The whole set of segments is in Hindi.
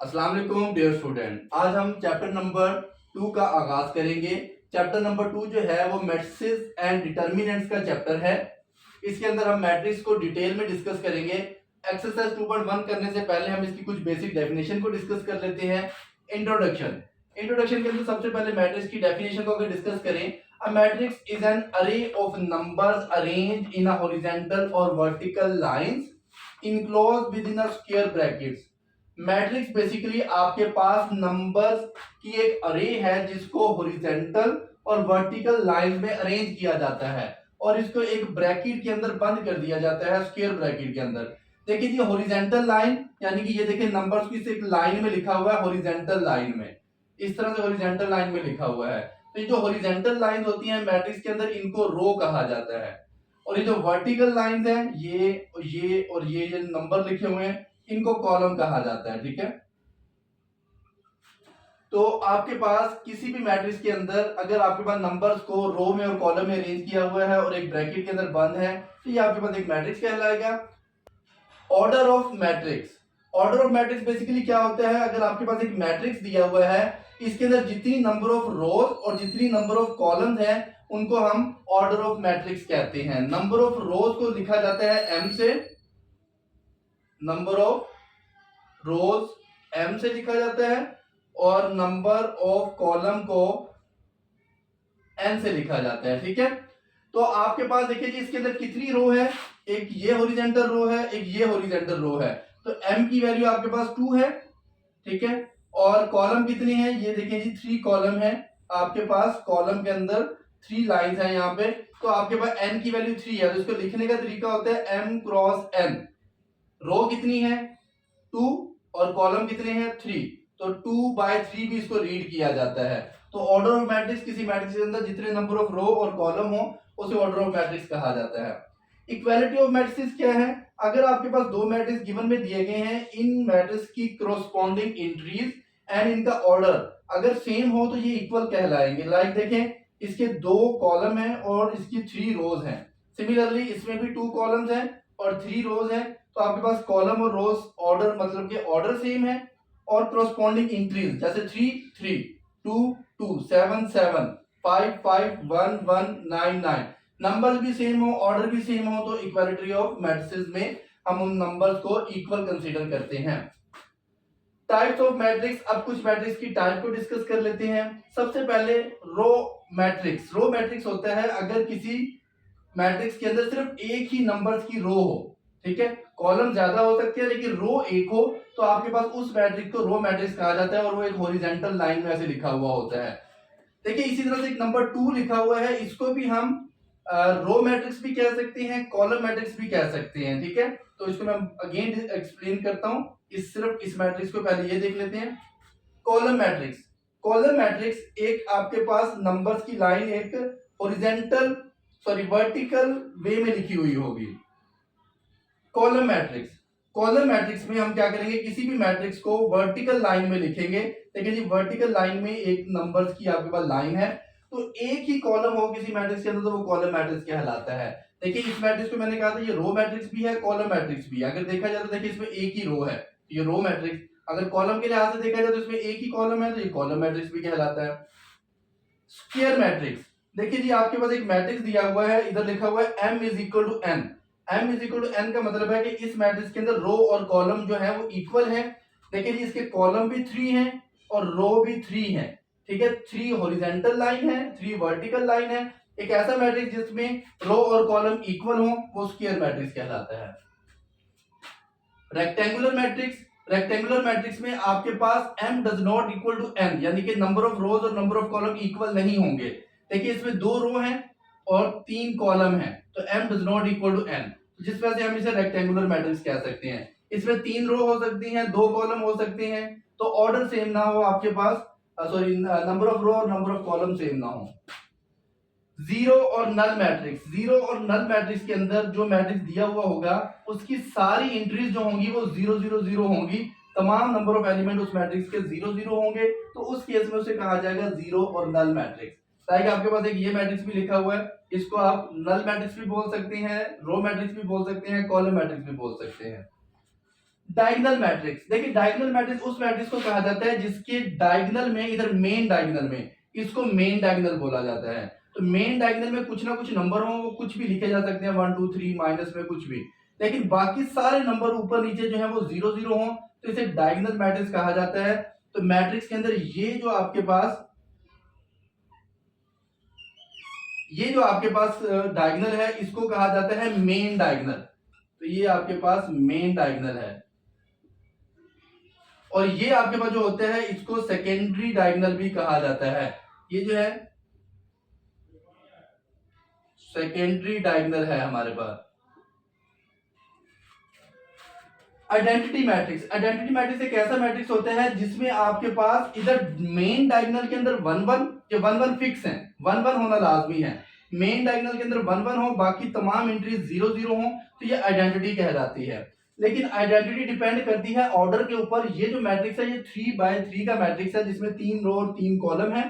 अस्सलाम वालेकुम डियर स्टूडेंट, आज हम चैप्टर नंबर 2 का आगाज करेंगे। चैप्टर नंबर 2 जो है वो मैट्रिसेस एंड डिटर्मिनेंट्स का चैप्टर है। इसके अंदर हम मैट्रिक्स को डिटेल में डिस्कस करेंगे। एक्सरसाइज 2.1 करने से पहले हम इसकी कुछ बेसिक डेफिनेशन को डिस्कस कर लेते हैं। इंट्रोडक्शन इंट्रोडक्शन के अंदर सबसे पहले मैट्रिक्स की डेफिनेशन को अगर डिस्कस करें, a matrix is an array of numbers arranged in a horizontal और vertical lines enclosed within a square brackets. Matrix basically आपके पास नंबर्स की एक अरे है जिसको हॉरिजॉन्टल और वर्टिकल लाइन में अरेंज किया जाता है और इसको एक ब्रैकेट के अंदर बंद कर दिया जाता है, स्क्वायर ब्रैकेट के अंदर। देखिए जी, हॉरिजॉन्टल लाइन यानी कि ये देखिए नंबर्स की एक लाइन में लिखा हुआ है, हॉरिजॉन्टल लाइन में, इस तरह से हॉरिजॉन्टल लाइन में लिखा हुआ है। तो ये जो हॉरिजॉन्टल लाइंस होती हैं मैट्रिक्स के अंदर, इनको रो कहा जाता है। और ये जो वर्टिकल लाइंस हैं, ये और ये नंबर लिखे हुए हैं, इनको कॉलम कहा जाता है। ठीक है, तो आपके पास किसी भी मैट्रिक्स के अंदर अगर आपके पास नंबर्स को रो में और कॉलम में अरेंज किया हुआ है और एक ब्रैकेट के अंदर बंद है, तो ये आपके पास एक मैट्रिक्स कहलाएगा। Order of matrix, order of matrix basically क्या होता है, अगर आपके पास एक मैट्रिक्स दिया हुआ है, इसके अंदर जितनी नंबर ऑफ रोज और जितनी नंबर ऑफ कॉलम्स हैं उनको हम ऑर्डर ऑफ मैट्रिक्स कहते हैं। नंबर ऑफ रोज को लिखा जाता है m से, नंबर ऑफ रोज m से लिखा जाता है और नंबर ऑफ कॉलम को n से लिखा जाता है। ठीक है, तो आपके पास देखिए जी, इसके अंदर कितनी रो है, एक ये हॉरिजॉन्टल रो है, एक ये हॉरिजॉन्टल रो है, तो m की वैल्यू आपके पास 2 है। ठीक है, और कॉलम कितने हैं, ये देखिए जी 3 कॉलम है आपके पास, कॉलम के अंदर 3 लाइंस हैं यहाँ पे, तो आपके पास n की वैल्यू 3 है। तो इसको लिखने का तरीका होता है m क्रॉस n। रो कितनी है 2 और कॉलम कितने हैं 3, तो 2/3 भी इसको रीड किया जाता है। तो ऑर्डर ऑफ मैट्रिक्स, किसी मैट्रिक्स के अंदर जितने नंबर ऑफ रो और कॉलम हो उसे ऑर्डर ऑफ मैट्रिक्स कहा जाता है। इक्वालिटी ऑफ मैट्रिक्स क्या है, अगर आपके पास दो मैट्रिक्स गिवन में दिए गए हैं, इन मैट्रिक्स की कोरोस्पोंडिंग एंट्रीज एंड इनका ऑर्डर अगर सेम हो तो ये इक्वल कहलाएंगे। लाइक देखें, इसके 2 कॉलम हैं और इसकी 3 रोज हैं। सिमिलरली इसमें भी 2 कॉलम्स हैं और 3 रोज हैं, तो आपके पास कॉलम और रोज ऑर्डर मतलब कि ऑर्डर सेम है और कोरोस्पोंडिंग इंक्रीज जैसे 3 3 2 2 7 7 5 5 1 1 9 9, नंबर्स भी सेम हो, ऑर्डर भी सेम हो, तो इक्वालिटी ऑफ मैट्रिसेस में हम उन नंबर्स को इक्वल कंसीडर करते हैं। टाइप्स ऑफ मैट्रिक्स, अब कुछ मैट्रिक्स की टाइप को डिस्कस कर लेते हैं। सबसे पहले रो मैट्रिक्स। रो मैट्रिक्स होता है अगर किसी मैट्रिक्स के अंदर सिर्फ एक ही नंबर्स की रो हो। ठीक है, कॉलम ज्यादा हो सकते हैं लेकिन रो एक हो, तो आपके पास उस मैट्रिक्स को रो मैट्रिक्स कहा जाता है और वो एक हॉरिजॉन्टल लाइन में ऐसे लिखा हुआ होता है। देखिए, इसी तरह से एक नंबर 2 लिखा हुआ है, इसको भी हम रो मैट्रिक्स भी कह सकते हैं, कॉलम मैट्रिक्स भी कह सकते हैं। ठीक है, तो इसको मैं अगेन एक्सप्लेन करता हूं। सिर्फ इस मैट्रिक्स को पहले ये देख लेते हैं। कॉलम मैट्रिक्स, कॉलम मैट्रिक्स एक आपके पास नंबर्स की लाइन एक हॉरिजॉन्टल वर्टिकल वे में लिखी हुई होगी। कॉलम मैट्रिक्स, कॉलम मैट्रिक्स में हम क्या करेंगे, किसी भी मैट्रिक्स को वर्टिकल लाइन में लिखेंगे। देखिए जी, वर्टिकल लाइन में एक नंबर्स की आपके पास लाइन है, तो एक ही कॉलम हो किसी मैट्रिक्स के अंदर तो वो कॉलम मैट्रिक्स कहलाता है। देखिए, इस मैट्रिक्स को मैंने कहा था ये रो मैट्रिक्स भी है, कॉलम मैट्रिक्स भी है। अगर देखा जाए तो देखिए इसमें एक ही रो है, ये रो मैट्रिक्स। अगर कॉलम के लिहाज से देखा जाए तो इसमें एक ही कॉलम है, तो ये कॉलम मैट्रिक्स भी कहलाता है। स्क्वायर मैट्रिक्स, देखिए जी, आपके पास एक मैट्रिक्स दिया हुआ है, इधर लिखा हुआ है m is equal to n। m is equal to n का मतलब है कि इस मैट्रिक्स के अंदर रो और कॉलम जो है वो इक्वल है। देखिए जी, इसके कॉलम भी 3 हैं और रो भी 3 हैं। ठीक है, 3 हॉरिजॉन्टल लाइन है, 3 वर्टिकल लाइन है। एक ऐसा मैट्रिक्स जिसमें रो और कॉलम इक्वल हो वो स्क्वायर मैट्रिक्स कहलाता है। रेक्टेंगुलर मैट्रिक्स, रेक्टेंगुलर मैट्रिक्स में आपके पास m does not equal to n, यानी कि नंबर ऑफ रोज और नंबर ऑफ कॉलम इक्वल नहीं होंगे। देखिए, इसमें 2 रो हैं और 3 कॉलम हैं, तो m does not equal to n, जिस वजह से हम इसे रेक्टेंगुलर मैट्रिक्स कह सकते हैं। इसमें 3 रो हो सकती हैं, 2 कॉलम हो सकते हैं, तो ऑर्डर सेम ना हो आपके पास, नंबर ऑफ रो और नंबर ऑफ कॉलम सेम ना हो। जीरो और नल मैट्रिक्स, जीरो और नल मैट्रिक्स के अंदर जो मैट्रिक्स दिया हुआ होगा उसकी सारी एंट्रीज जो होंगी वो 0 0 0 होंगी। तमाम नंबर ऑफ एलिमेंट उस मैट्रिक्स के 0 0 होंगे, तो उस केस में उसे कहा जाएगा जीरो और नल मैट्रिक्स। लाइक आपके पास एक ये मैट्रिक्स भी लिखा हुआ है, इसको आप नल मैट्रिक्स भी बोल सकते हैं, रो मैट्रिक्स भी बोल सकते हैं, कॉलम मैट्रिक्स भी बोल सकते हैं। डायगोनल मैट्रिक्स, देखिए डायगोनल मैट्रिक्स उस मैट्रिक्स को कहा जाता है जिसके डायगोनल में, इधर मेन डायगोनल में, इसको मेन डायगोनल बोला जाता है। तो मेन डायगोनल में कुछ ना कुछ नंबर हो, वो कुछ भी लिखे जा सकते हैं, 1 2 3 माइनस में कुछ भी, लेकिन बाकी सारे नंबर ऊपर नीचे जो है वो 0 0 हो, तो इसे डायगोनल मैट्रिक्स कहा जाता है। तो मैट्रिक्स के अंदर ये जो आपके पास डायगोनल है, इसको कहा जाता है मेन डायगोनल। तो ये आपके पास मेन डायगोनल है, और ये आपके पास जो होते हैं इसको सेकेंडरी डायगोनल भी कहा जाता है। ये जो है सेकेंडरी डायगोनल है हमारे पास। आइडेंटिटी मैट्रिक्स, आइडेंटिटी मैट्रिक्स एक ऐसा मैट्रिक्स होता है जिसमें आपके पास इधर मेन डायगोनल के अंदर 1 1, ये 1 1 फिक्स है, 1 1 होना लाजमी है। मेन डायगोनल के अंदर 1 1 हो, बाकी तमाम एंट्रीज 0 0 हो, तो ये आइडेंटिटी कहलाती है। लेकिन आइडेंटिटी डिपेंड करती है ऑर्डर के ऊपर। ये जो मैट्रिक्स है ये 3 बाय 3 का मैट्रिक्स है, जिसमें 3 रो और 3 कॉलम है,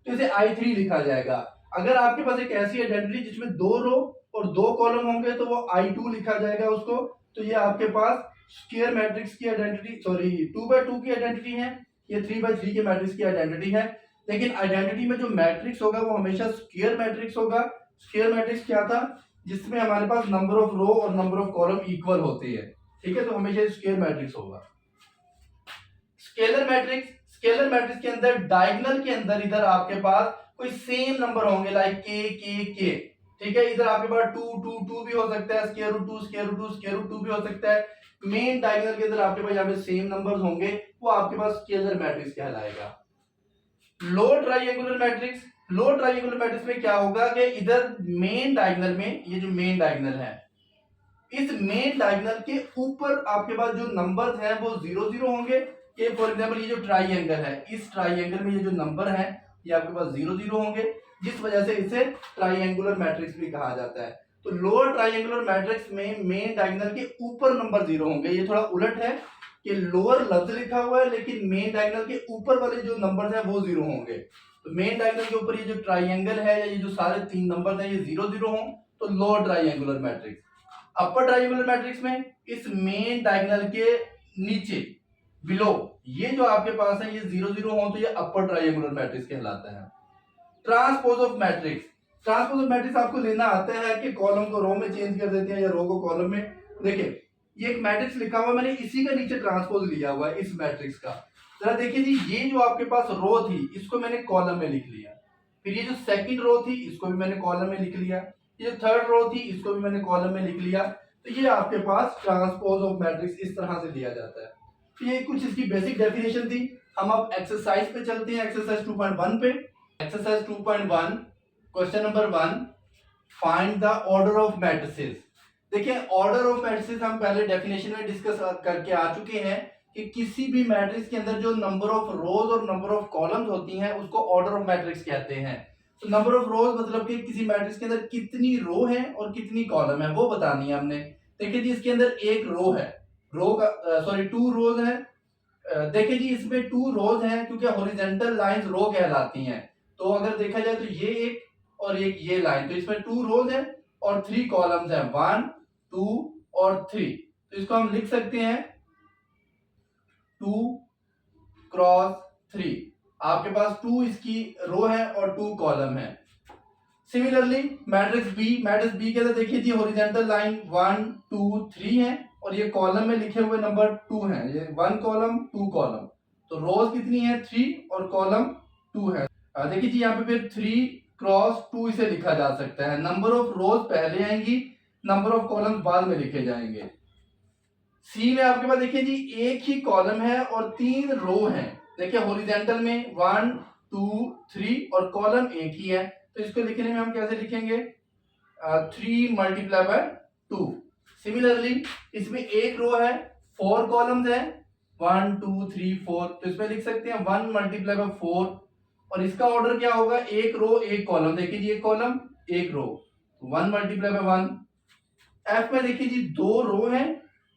तो इसे I3 लिखा जाएगा। अगर आपके पास एक ऐसी आइडेंटिटी जिसमें 2 रो और 2 कॉलम होंगे तो वो I2 लिखा जाएगा उसको। तो ये आपके पास स्क्वायर मैट्रिक्स की आइडेंटिटी, सॉरी 2 बाय 2 की आइडेंटिटी है, ये 3 बाय 3 के मैट्रिक्स की आइडेंटिटी है। लेकिन आइडेंटिटी में जो मैट्रिक्स होगा वो हमेशा स्क्वायर मैट्रिक्स होगा। स्क्वायर मैट्रिक्स क्या था, जिसमें हमारे पास नंबर ऑफ रो और नंबर ऑफ कॉलम इक्वल होती है, ठीक है, तो हमेशा स्क्वायर मैट्रिक्स होगा। स्केलर मैट्रिक्स, स्केलर मैट्रिक्स के अंदर डायगोनल के अंदर इधर आपके पास कोई सेम नंबर होंगे, लाइक के, ठीक है, इधर आपके पास 2 2 2 भी हो सकता है, square root 2 square root 2 square root 2 भी हो सकता है। मेन डायगोनल के अंदर आपके पास यहाँ पे सेम नंबर्स होंगे, वो आपके पास स्केलर मैट्रिक्स कहलाएगा। लो ट्राइएंगुलर मैट्रिक्स, लो ट्राइएंगुलर मैट्रिक्स में क्या होगा कि इधर मेन डायगोनल में, ये जो मेन डायगोनल है, इस मेन डायगोनल के ऊपर आपके पास जो नंबर्स हैं वो 0 0 होंगे। ये फॉर एग्जांपल ये जो ट्राइएंगल है, इस ट्राइएंगल में ये जो नंबर है ये आपके पास 0 0 होंगे, जिस वजह से इसे ट्राइएंगुलर मैट्रिक्स भी कहा जाता है। तो लोअर ट्राइएंगुलर मैट्रिक्स में मेन डायगोनल के ऊपर नंबर 0 होंगे। ये थोड़ा उलट है कि लोअर लफ्ज लिखा हुआ है, लेकिन मेन डायगोनल के ऊपर वाले जो नंबर हैं वो 0 होंगे। तो मेन डायगोनल के ऊपर ये जो ट्राइएंगल है, या ये जो सारे 3 नंबर हैं, ये 0 0 हों, तो लोअर ट्राइएंगुलर मैट्रिक्स। अपर ट्राइएंगुलर मैट्रिक्स में इस मेन डायगोनल के नीचे, बिलो, ये जो आपके पास है ये 0 0 हो, तो ये अपर ट्राइएंगुलर मैट्रिक्स कहलाता है। Transpose of matrix, transpose of matrix आपको लेना आता है कि कॉलम को रो में चेंज कर देते हैं या रो को कॉलम में। देखिए ये एक मैट्रिक्स लिखा हुआ है, मैंने इसी का नीचे ट्रांसपोज लिया हुआ है इस मैट्रिक्स का। जरा देखिए जी, ये जो आपके पास रो थी इसको मैंने कॉलम में लिख लिया, फिर ये जो सेकंड रो थी इसको भी मैंने कॉलम में लिख लिया, ये जो थर्ड रो थी इसको भी मैंने कॉलम में लिख लिया। तो ये आपके पास ट्रांसपोज ऑफ मैट्रिक्स इस तरह से लिया जाता है। तो ये कुछ इसकी बेसिक डेफिनेशन थी। हम अब एक्सरसाइज पे चलते हैं, एक्सरसाइज 2.1 पे। Exercise 2.1 question number 1, find the order of matrices. देखिए ऑर्डर ऑफ मैट्रिसेस हम पहले डेफिनेशन में डिस्कस करके आ चुके हैं कि किसी भी मैट्रिक्स के अंदर जो नंबर ऑफ रोज और नंबर ऑफ कॉलम्स होती हैं उसको ऑर्डर ऑफ मैट्रिक्स कहते हैं। तो नंबर ऑफ रोज मतलब कि किसी मैट्रिक्स के अंदर कितनी रो है और कितनी कॉलम है वो बतानी है हमने। देखिए जी इसके अंदर एक रो है, रो का सॉरी 2 रोज है। देखिए जी इसमें 2 रोज हैं क्योंकि हॉरिजॉन्टल लाइंस रो कहलाती हैं। तो अगर देखा जाए तो ये एक और एक ये लाइन, तो इसमें 2 रोज है और 3 कॉलम्स हैं, 1 2 और 3। तो इसको हम लिख सकते हैं 2 क्रॉस 3। आपके पास 2 इसकी रो है और 2 कॉलम है। सिमिलरली मैट्रिक्स बी के अंदर देखिए जी हॉरिजॉन्टल लाइन 1 2 3 है और ये कॉलम में लिखे हुए नंबर 2 हैं, ये 1 कॉलम 2 कॉलम। तो रोज कितनी है 3 और कॉलम 2 है। देखिए जी यहाँ पे फिर 3 क्रॉस 2 इसे लिखा जा सकता है। नंबर ऑफ रोज पहले आएंगी, नंबर ऑफ कॉलम बाद में लिखे जाएंगे। सी में आपके पास देखिए जी एक ही कॉलम है और 3 रो हैं। देखिए हॉरिजॉन्टल में 1 2 3 और कॉलम एक ही है, तो इसको लिखने में हम कैसे लिखेंगे 3 मल्टीप्लाई बाय 2। सिमिलरली इसमें एक रो है 4 कॉलम्स है 1 2 3 4, तो इसमें लिख सकते हैं 1 मल्टीप्लाई बाय 4। और इसका ऑर्डर क्या होगा, एक रो एक कॉलम। देखिए जी एक कॉलम एक रो, 1 मल्टीप्लाई बाय 1। एफ में देखिए जी 2 रो है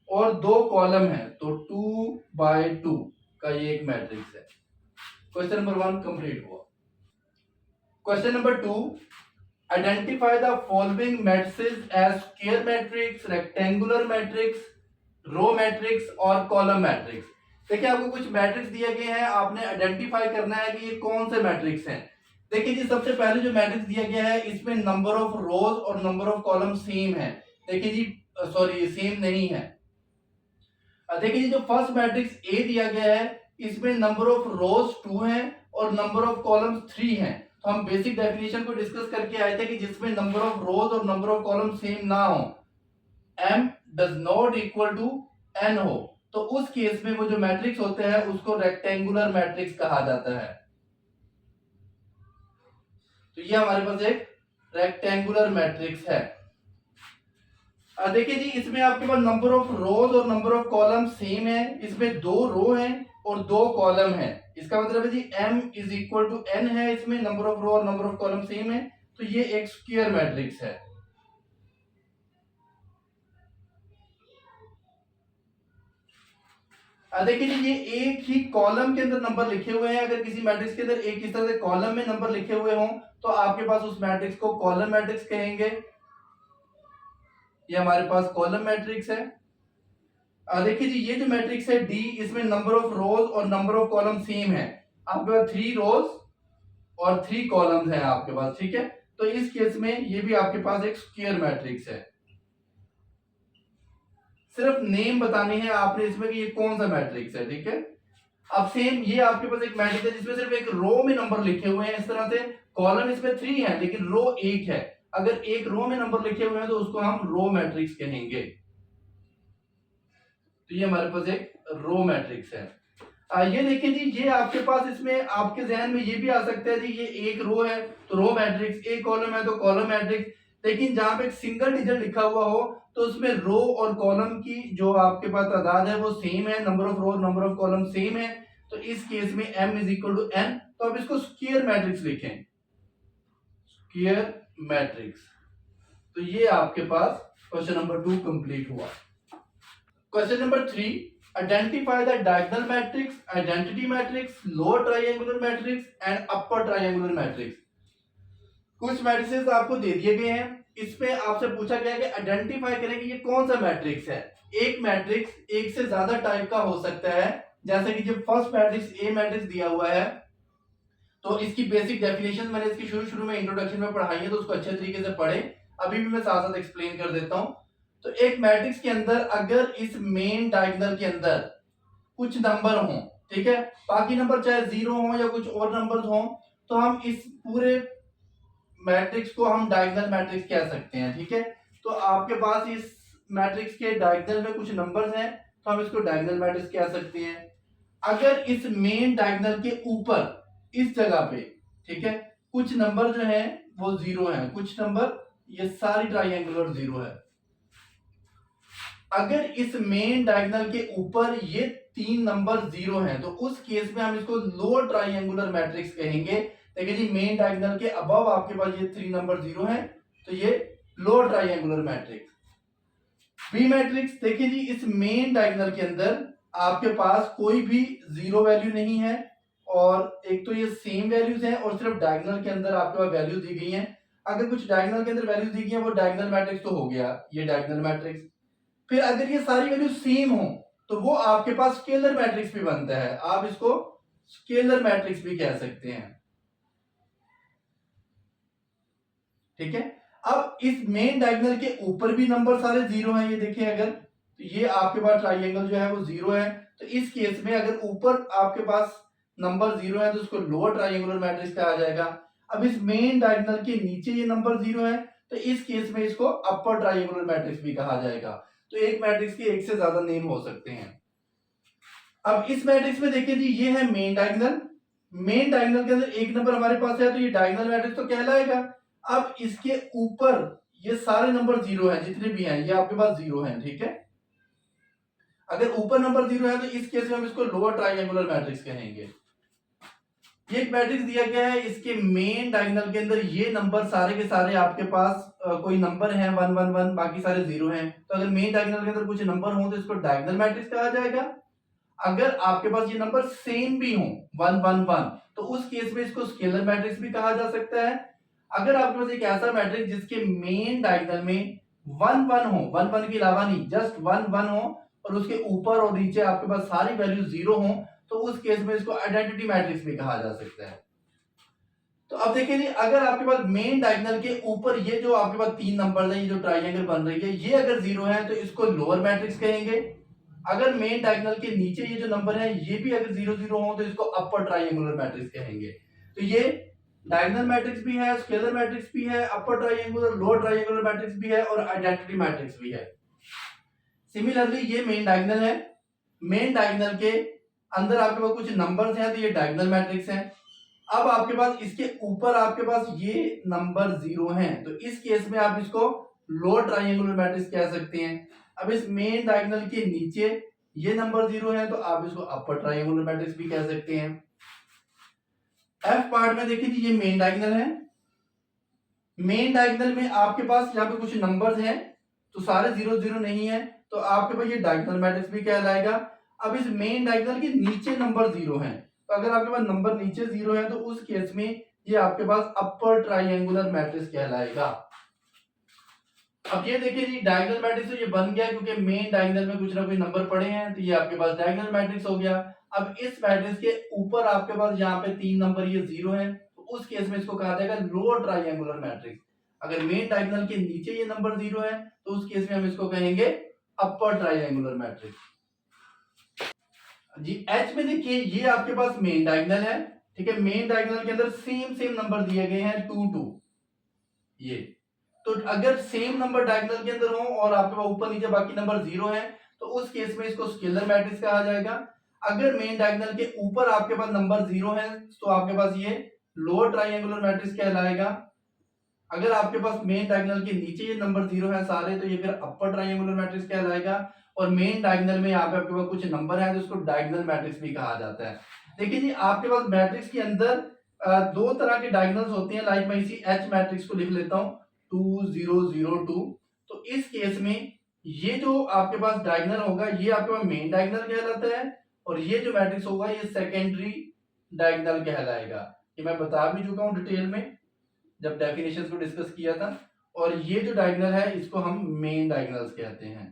और 2 कॉलम है, तो 2 बाय 2 का ये एक मैट्रिक्स है। क्वेश्चन नंबर 1 कंप्लीट हुआ। Question number 2, identify the following matrices as square matrix, rectangular matrix, row matrix और कॉलम मैट्रिक्स। देखिए आपको कुछ मैट्रिक्स दिए गए हैं, आपने आइडेंटिफाई करना है कि ये कौन से मैट्रिक्स हैं। देखिए जी सबसे पहले जो मैट्रिक्स दिया गया है इसमें नंबर ऑफ रोज और नंबर ऑफ कॉलम सेम है। देखिए जी सॉरी सेम नहीं है। देखिए जी जो फर्स्ट मैट्रिक्स ए दिया गया है इसमें नंबर ऑफ रोज 2 है और नंबर ऑफ कॉलम्स 3 हैं। तो हम बेसिक डेफिनेशन को डिस्कस करके आए थे कि जिसमें नंबर ऑफ रोज और नंबर ऑफ कॉलम सेम ना हो, m does not equal to n हो, तो उस केस में वो जो मैट्रिक्स होते हैं उसको रेक्टेंगुलर मैट्रिक्स कहा जाता है। तो ये हमारे पास एक रेक्टेंगुलर मैट्रिक्स है। देखिए जी इसमें आपके पास नंबर ऑफ रोज और नंबर ऑफ कॉलम सेम है, इसमें 2 रो हैं और 2 कॉलम है। इसका मतलब है जी m is equal to n है, इसमें नंबर ऑफ रो और नंबर ऑफ कॉलम सेम है, तो ये एक स्क्वायर मैट्रिक्स है। देखिए जी ये एक ही कॉलम के अंदर नंबर लिखे हुए हैं। अगर किसी मैट्रिक्स के अंदर एक इस तरह से कॉलम में नंबर लिखे हुए हों तो आपके पास उस मैट्रिक्स को कॉलम मैट्रिक्स कहेंगे। ये हमारे पास कॉलम मैट्रिक्स है। देखिए जी ये जो मैट्रिक्स है डी, इसमें नंबर ऑफ रोज और नंबर ऑफ कॉलम सेम है। आपके पास 3 रोज और 3 कॉलम्स हैं आपके पास, ठीक है। तो इस केस में ये भी आपके पास एक स्क्वायर मैट्रिक्स है। सिर्फ नेम बताने हैं आपने इसमें कि ये कौन सा मैट्रिक्स है, ठीक है। अब सेम ये आपके पास एक मैट्रिक्स है जिसमें सिर्फ एक रो में नंबर लिखे हुए हैं इस तरह से, कॉलम इसमें 3 है लेकिन रो 1 है। अगर एक रो में नंबर लिखे हुए हैं तो उसको हम रो मैट्रिक्स कहेंगे। तो ये हमारे पास एक रो मैट्रिक्स है। ये देखिए जी ये आपके पास इसमें आपके जहन में ये भी आ सकता है जी ये एक रो है तो रो मैट्रिक्स, एक कॉलम है तो कॉलम मैट्रिक्स। लेकिन जहां पे एक सिंगल डिजिट लिखा हुआ हो तो उसमें रो और कॉलम की जो आपके पास तादाद है वो सेम है, number of row number of column same है। तो इस केस में m is equal to n, तो अब इसको स्क्वायर मैट्रिक्स लिखें, स्क्वायर मैट्रिक्स। तो ये आपके पास क्वेश्चन नंबर 2 कंप्लीट हुआ। Question number 3, identify the diagonal matrix, identity matrix, lower triangular matrix and upper triangular matrix. कुछ मैट्रिसेस आपको दे दिए गए हैं, इसमें आपसे पूछा गया है कि आइडेंटिफाई करें कि ये कौन सा मैट्रिक्स है। एक मैट्रिक्स एक से ज्यादा टाइप का हो सकता है, जैसे कि जब फर्स्ट मैट्रिक्स ए मैट्रिक्स दिया हुआ है तो इसकी बेसिक डेफिनेशन मैंने इसकी शुरू में इंट्रोडक्शन में पढ़ाई है, तो उसको अच्छे तरीके से पढ़े। अभी भी मैं साथ साथ एक्सप्लेन कर देता हूं। तो एक मैट्रिक्स के अंदर अगर इस मेन डायगोनल के अंदर कुछ नंबर हों, ठीक है, बाकी नंबर चाहे 0 हो या कुछ और नंबर्स हों, तो हम इस पूरे मैट्रिक्स को हम डायगोनल मैट्रिक्स कह सकते हैं, ठीक है। तो आपके पास इस मैट्रिक्स के डायगोनल में कुछ नंबर्स हैं तो हम इसको डायगोनल मैट्रिक्स कह सकते हैं। अगर इस मेन डायगोनल के ऊपर इस जगह पे, ठीक है, कुछ नंबर जो है वो 0 है, कुछ नंबर ये सारी ट्रायंगुलर 0 है। अगर इस मेन डायगोनल के ऊपर ये 3 नंबर 0 हैं तो उस केस में हम इसको लोअर ट्रायंगुलर मैट्रिक्स कहेंगे। देखिए जी मेन डायगोनल के अबव आपके पास ये 3 नंबर 0 हैं तो ये lower triangular matrix. B matrix, देखिए जी इस मेन डायगोनल के अंदर आपके पास कोई भी 0 वैल्यू नहीं है और एक तो ये सेम वैल्यूज हैं और सिर्फ डायगोनल के अंदर आपके पास वैल्यूज दी गई हैं। अगर कुछ डायगोनल के अंदर वैल्यूज दी गई हैं वो डायगोनल मैट्रिक्स तो हो गया, ये डायगोनल मैट्रिक्स। फिर अगर ये सारी वैल्यू सेम हो तो वो आपके पास स्केलर मैट्रिक्स भी बनता है, आप इसको स्केलर मैट्रिक्स भी कह सकते हैं, ठीक है। अब इस मेन डायगोनल के ऊपर भी नंबर सारे 0 हैं, ये देखिए अगर तो ये आपके पास ट्रायंगल जो है वो 0 है। तो इस केस में अगर ऊपर आपके पास नंबर 0 है तो उसको लोअर ट्रायंगुलर मैट्रिक्स कहा जाएगा। अब इस मेन डायगोनल के नीचे ये नंबर 0 है तो इस केस में इसको अपर ट्रायंगुलर मैट्रिक्स भी कहा जाएगा। तो एक मैट्रिक्स के एक से ज्यादा नेम हो सकते हैं। अब इस मैट्रिक्स में देखिए जी ये है मेन डायगोनल, मेन डायगोनल के अंदर एक नंबर हमारे पास है तो ये डायगोनल मैट्रिक्स तो कहलाएगा। अब इसके ऊपर ये सारे नंबर 0 हैं, जितने भी हैं ये आपके पास 0 हैं, ठीक है। अगर ऊपर नंबर 0 है तो इस केस में हम इसको लोअर ट्रायंगुलर मैट्रिक्स कहेंगे। ये एक मैट्रिक्स दिया गया है, इसके मेन डायगोनल के अंदर ये नंबर सारे के सारे आपके पास कोई नंबर है 1 1 1, बाकी सारे 0 हैं। तो अगर मेन डायगोनल के अंदर कुछ नंबर हो तो इसको डायगोनल मैट्रिक्स कहा जाएगा। अगर आपके पास ये नंबर सेम भी हो 1 1 1 तो उस केस में इसको स्केलर मैट्रिक्स भी कहा जा सकता है। अगर आपके पास एक ऐसा मैट्रिक्स जिसके मेन डायगोनल में 1 1 हो, 1 1 के अलावा नहीं, जस्ट 1 1 हो और उसके ऊपर और नीचे आपके पास सारी वैल्यू 0 हो, तो उस केस में इसको आइडेंटिटी मैट्रिक्स भी कहा जा सकता है। तो अब देखिए जी, अगर आपके पास मेन डायगोनल के ऊपर ये जो आपके पास 3 नंबर है, ये जो ट्राइंगल बन रही है, ये अगर 0 है तो इसको लोअर मैट्रिक्स कहेंगे। अगर मेन डायगोनल के नीचे ये जो नंबर है ये भी अगर 0 0 हो तो इसको अपर ट्राइंगुलर मैट्रिक्स कहेंगे। तो ये डायगोनल मैट्रिक्स भी है, स्केलर मैट्रिक्स भी है, upper triangular, lower triangular matrix भी है और आइडेंटिटी मैट्रिक्स भी है। सिमिलरली ये मेन डायगोनल है, मेन डायगोनल के अंदर आपके पास कुछ नंबर्स हैं तो ये डायगोनल मैट्रिक्स है। अब आपके पास इसके ऊपर आपके पास ये नंबर 0 है, तो इस केस में आप इसको लोअर ट्राइंगुलर मैट्रिक्स कह सकते हैं। अब इस मेन डायगोनल के नीचे ये नंबर 0 है तो आप इसको अपर ट्राइंगुलर मैट्रिक्स भी कह सकते हैं। एफ पार्ट में देखिए जी, ये मेन डायगोनल है, मेन डायगोनल में आपके पास यहाँ पे कुछ नंबर्स हैं तो सारे 0 0 नहीं है, तो आपके पास ये डायगोनल मैट्रिक्स भी कहलाएगा। अब इस मेन डायगोनल के नीचे नंबर 0 है, तो अगर आपके पास नंबर नीचे 0 है तो उस केस में ये आपके पास अपर ट्राइंगुलर मैट्रिक्स कहलाएगा। अब ये देखिए जी, डायगोनल मैट्रिक्स तो ये बन गया क्योंकि मेन डायगोनल में कुछ ना कुछ नंबर पड़े हैं, तो ये आपके पास डायगोनल मैट्रिक्स हो गया। अब इस मैट्रिक्स के ऊपर आपके पास यहाँ पे 3 नंबर ये 0 है, तो उस केस में इसको कहा जाएगा लोअर ट्राइंगुलर मैट्रिक्स। अगर मेन डायगोनल के नीचे ये नंबर 0 है तो उस केस में हम इसको कहेंगे अपर ट्राइंगुलर मैट्रिक्स। जी एच में देखिए, ये आपके पास मेन डायगोनल है, ठीक है, मेन डायगोनल के अंदर सेम नंबर दिए गए हैं 2 2। ये तो अगर सेम नंबर डायगोनल के अंदर हो और आपके पास ऊपर नीचे बाकी नंबर 0 है तो उस केस में इसको स्केलर मैट्रिक्स कहा जाएगा। अगर मेन डायगोनल के ऊपर आपके पास नंबर 0 है तो आपके पास ये लोअर ट्राइंगुलर मैट्रिक्स कहलाएगा। अगर आपके पास मेन डायगोनल के नीचे ये नंबर 0 है सारे, तो ये फिर अपर ट्राइंगुलर मैट्रिक्स कहलाएगा। और मेन डायगोनल में यहाँ पे आपके पास कुछ नंबर है तो इसको डायगोनल मैट्रिक्स भी कहा जाता है। देखिए जी, आपके पास मैट्रिक्स के अंदर दो तरह के डायगोनल्स होते हैं। लाइक मैं इसी एच मैट्रिक्स को लिख लेता हूँ 2 0 0 2। तो इस केस में ये जो आपके पास डायगोनल होगा ये आपके पास मेन डायगोनल कहलाता है और ये जो मैट्रिक्स होगा ये सेकेंडरी डायगोनल कहलाएगा। ये मैं बता भी चुका हूं डिटेल में जब डेफिनेशंस को डिस्कस किया था। और ये जो डायगोनल है इसको हम मेन डायगोनल्स कहते हैं।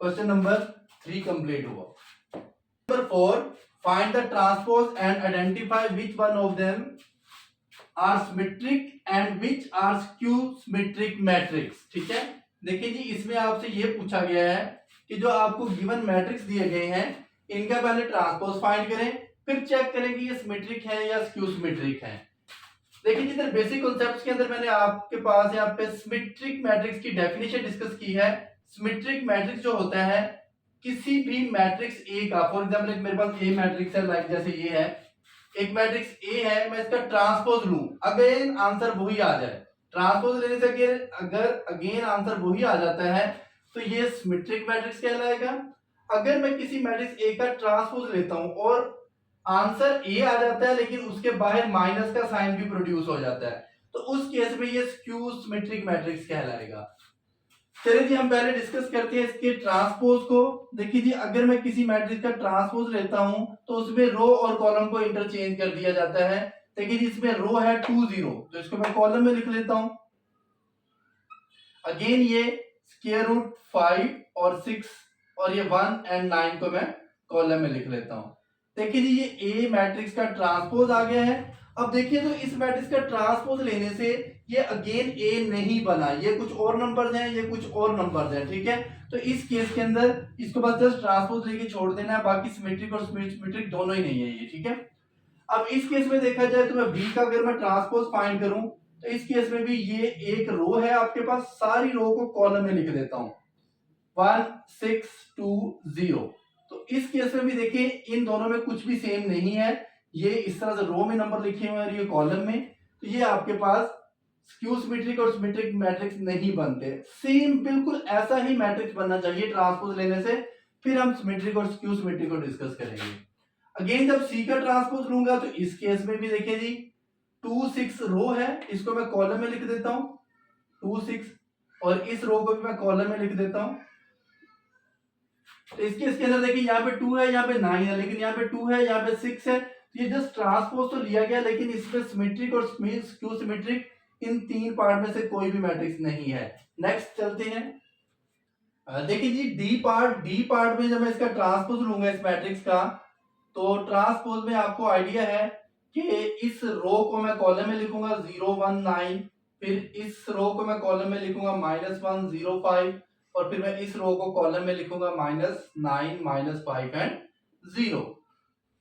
क्वेश्चन नंबर 3 कंप्लीट हुआ। Number 4, find the transpose and identify which one of them are symmetric and which are skew symmetric matrix. ठीक है, देखिए जी, इसमें आपसे ये पूछा गया है कि जो आपको गिवन मैट्रिक्स दिए गए हैं इनका पहले ट्रांसपोज फाइंड करें, फिर चेक करें कि ये सिमेट्रिक है या स्क्यू सिमेट्रिक है। देखिए जिधर बेसिक कॉन्सेप्ट्स के अंदर मैंने आपके पास यहाँ पे सिमेट्रिक मैट्रिक्स की डेफिनेशन डिस्कस की है। सिमेट्रिक मैट्रिक्स जो होता है किसी भी मैट्रिक्स ए का, फॉर एग्जांपल एक मेरे पास ए मैट्रिक्स है, लाइक जैसे ये है एक मैट्रिक्स ए है, मैं इसका ट्रांसपोज लूं, अगेन आंसर वही आ जाए। ट्रांसपोज लेने से अगर अगेन आंसर वही आ जाता है तो ये सिमेट्रिक मैट्रिक्स कहलाएगा। अगर मैं किसी मैट्रिक्स ए का ट्रांसपोज लेता हूं और आंसर ए आ जाता है लेकिन उसके बाहर माइनस का साइन भी प्रोड्यूस हो जाता है तो उस केस में ये स्क्यू सिमेट्रिक मैट्रिक्स कहलाएगा। चलिए जी, हम पहले डिस्कस करते हैं इसके ट्रांसपोज को। देखिए जी, अगर मैं किसी मैट्रिक्स का ट्रांसपोज लेता हूं तो उसमें रो और कॉलम को इंटरचेंज कर दिया जाता है। देखिए जी, इसमें रो है 2 0, तो इसको मैं कॉलम में लिख लेता हूं। अगेन ये स्क्वायर रूट 5 और 6 और ये 1 एंड 9 को मैं कॉलम में लिख लेता हूं। देखिए जी, ये ए मैट्रिक्स का ट्रांसपोज आ गया है। अब देखिए तो इस मैट्रिक्स का ट्रांसपोज लेने से ये अगेन ए नहीं बना, ये कुछ और नंबर्स हैं, ये कुछ और नंबर्स हैं, ठीक है। तो इस केस के अंदर इसको बस जस्ट ट्रांसपोज लेके छोड़ देना है, बाकी सिमेट्रिक और सिमेट्रिक दोनों ही नहीं है ये, ठीक है। अब इस केस में देखा जाए तो मैं बी का अगर मैं ट्रांसपोज फाइंड करूं तो इस केस में भी ये एक रो है आपके पास, सारी रो को कॉलम में लिख देता हूं 1 6 2 0। तो इस केस में भी देखिए इन दोनों में कुछ भी सेम नहीं है, ये इस तरह से रो में नंबर लिखे हुए हैं और ये कॉलम में, तो ये आपके पास स्क्यू सिमेट्रिक और सिमेट्रिक मैट्रिक्स नहीं बनते। सेम बिल्कुल ऐसा ही मैट्रिक्स बनना चाहिए ट्रांसपोज लेने से, फिर हम सिमेट्रिक और स्क्यू सिमेट्रिक को डिस्कस करेंगे। अगेन जब सी का ट्रांसपोज लूंगा तो इस केस में भी देखिए जी 2 6 रो है, इसको मैं कॉलम में लिख देता हूं 2 6 और इस रो को भी मैं कॉलम में लिख देता हूं। तो इसके इसके अंदर देखिए यहाँ पे 2 है, यहाँ पे 9 है, लेकिन यहाँ पे 2 है, यहाँ पे 6 है, तो ये जस्ट ट्रांसपोज तो लिया गया लेकिन इसमें सिमेट्रिक और स्क्यू सिमेट्रिक इन तीन पार्ट में से कोई भी मैट्रिक्स नहीं है। नेक्स्ट चलते हैं। देखिए जी, डी पार्ट में जब मैं इसका ट्रांसपोज लूंगा इस मैट्रिक्स का, तो ट्रांसपोज में आपको आइडिया है कि इस रो को मैं कॉलम में लिखूंगा 0 1 9, फिर इस रो को मैं कॉलम में लिखूंगा -1 0 5, और फिर मैं इस रो को कॉलम में लिखूंगा -9 -5 एंड 0।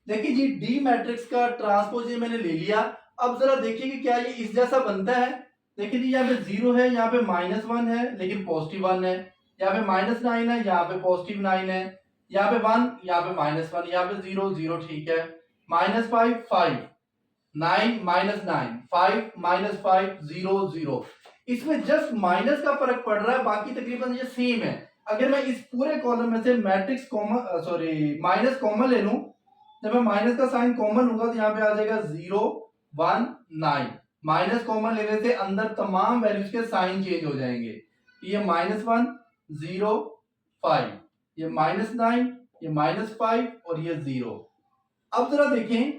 देखिए जी, डी मैट्रिक्स का ट्रांसपोज ये मैंने ले लिया। अब जरा देखिए कि क्या ये इस जैसा बनता है। देखिए जी, यहाँ पे 0 है, यहाँ पे -1 है लेकिन पॉजिटिव 1 है, यहाँ पे -9 है, यहाँ पे पॉजिटिव 9 है, यहाँ पे 1, यहाँ पे -1, यहाँ पे 0 0, ठीक है। -5 5, 9 -9, 5 -5 0 0। इसमें जस्ट माइनस का फर्क पड़ रहा है, बाकी तकरीबन ये सेम है। अगर मैं इस पूरे कॉलम में से मैट्रिक्स कॉमन माइनस कॉमन ले लूं, जब मैं माइनस का साइन कॉमन लूंगा तो यहाँ पे आ जाएगा 0 1 9। माइनस कॉमन लेने से अंदर तमाम वैल्यूज के साइन चेंज हो जाएंगे। ये -1 0 5, ये -9, ये -5 और ये 0। अब जरा देखें,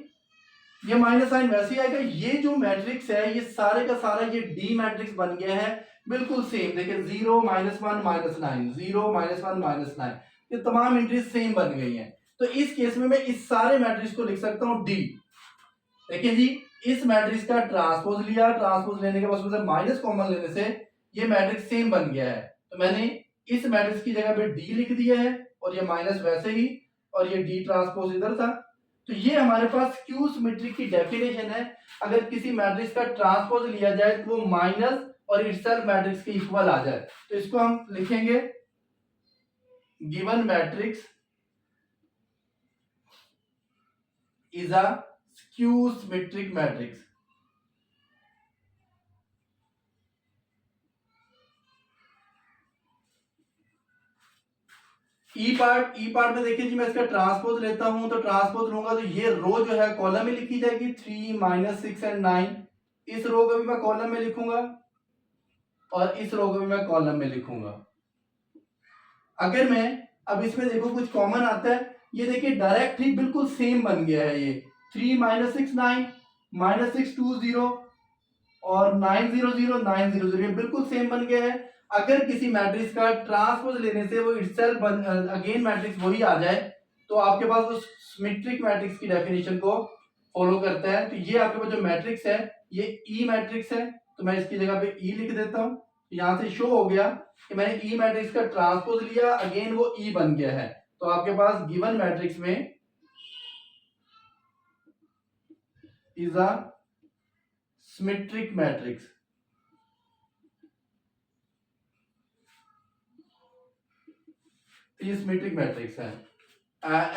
ये माइनस साइन वैसे ही आएगा। ये जो मैट्रिक्स है ये सारे का सारा ये डी मैट्रिक्स बन गया है, बिल्कुल सेम। देखिए 0 -1 -9, 0 -1 -9, ये तमाम एंट्रीज सेम बन गई हैं। तो इस केस में मैं इस सारे मैट्रिक्स को लिख सकता हूं डी। देखिए जी, इस मैट्रिक्स का ट्रांसपोज लिया, ट्रांसपोज लेने के बाद उसमें माइनस कॉमन लेने से ये मैट्रिक्स सेम बन गया है। तो मैंने इस मैट्रिक्स की जगह पे डी लिख दिया है, और ये माइनस वैसे ही, और ये डी ट्रांसपोज इधर था। तो ये हमारे पास स्क्यू सिमेट्रिक की डेफिनेशन है। अगर किसी मैट्रिक्स का ट्रांसपोज लिया जाए तो वो माइनस और इटसेल्फ मैट्रिक्स के इक्वल आ जाए। तो इसको हम लिखेंगे, given matrix is a skew symmetric matrix. E part में देखिए जी, मैं इसका ट्रांसपोज लेता हूं, तो ट्रांसपोज लूंगा तो ये रो जो है कॉलम में लिखी जाएगी 3 -6 एंड 9। इस रो को भी मैं कॉलम में लिखूंगा और इस रो को भी मैं कॉलम में लिखूंगा। अगर मैं अब इसमें देखो कुछ कॉमन आता है, ये देखिए डायरेक्ट ही बिल्कुल सेम बन गया है। ये 3 -6 9, -6 2 0 और 9 0 0 9 0 0, ये बिल्कुल सेम बन गया है। अगर किसी मैट्रिक्स का ट्रांसपोज लेने से वो इटसेल्फ अगेन मैट्रिक्स वही आ जाए, तो आपके पास वो सिमेट्रिक मैट्रिक्स की डेफिनेशन को फॉलो करता है। तो ये आपके पास जो मैट्रिक्स है ये ई मैट्रिक्स है, तो मैं इसकी जगह पे ई लिख देता हूं। यहां से शो हो गया कि मैंने ई मैट्रिक्स का ट्रांसपोज लिया, अगेन वो ई बन गया है। तो आपके पास गिवन मैट्रिक्स में इज अ सिमेट्रिक मैट्रिक्स। ये सिमेट्रिक मैट्रिक्स है।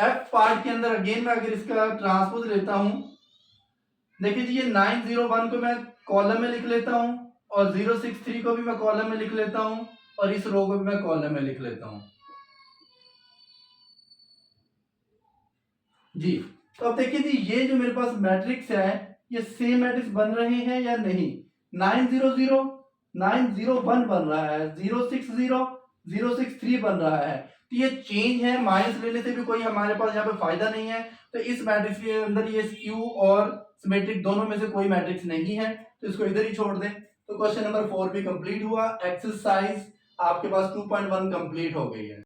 एफ पार्ट के अंदर अगेन मैं अगर इसका ट्रांसपोज लेता हूं, देखिए जी, ये 9 0 1 को मैं कॉलम में लिख लेता हूं, और 0 6 3 को भी मैं कॉलम में लिख लेता हूं, और इस रो को भी मैं कॉलम में लिख लेता हूं जी। तो अब देखिए जी, ये जो मेरे पास मैट्रिक्स है ये सेम मैट्रिक्स बन रहे हैं या नहीं। 9 0 0 9 0 1 बन रहा है, 0 6 0 0 6 3 बन रहा है। तो ये चेंज है, माइनस लेने से भी कोई हमारे पास यहाँ पे फायदा नहीं है। तो इस मैट्रिक्स के अंदर ये स्क्यू और सिमेट्रिक दोनों में से कोई मैट्रिक्स नहीं है, तो इसको इधर ही छोड़ दें। तो क्वेश्चन नंबर 4 भी कंप्लीट हुआ। एक्सरसाइज आपके पास 2.1 कंप्लीट हो गई है।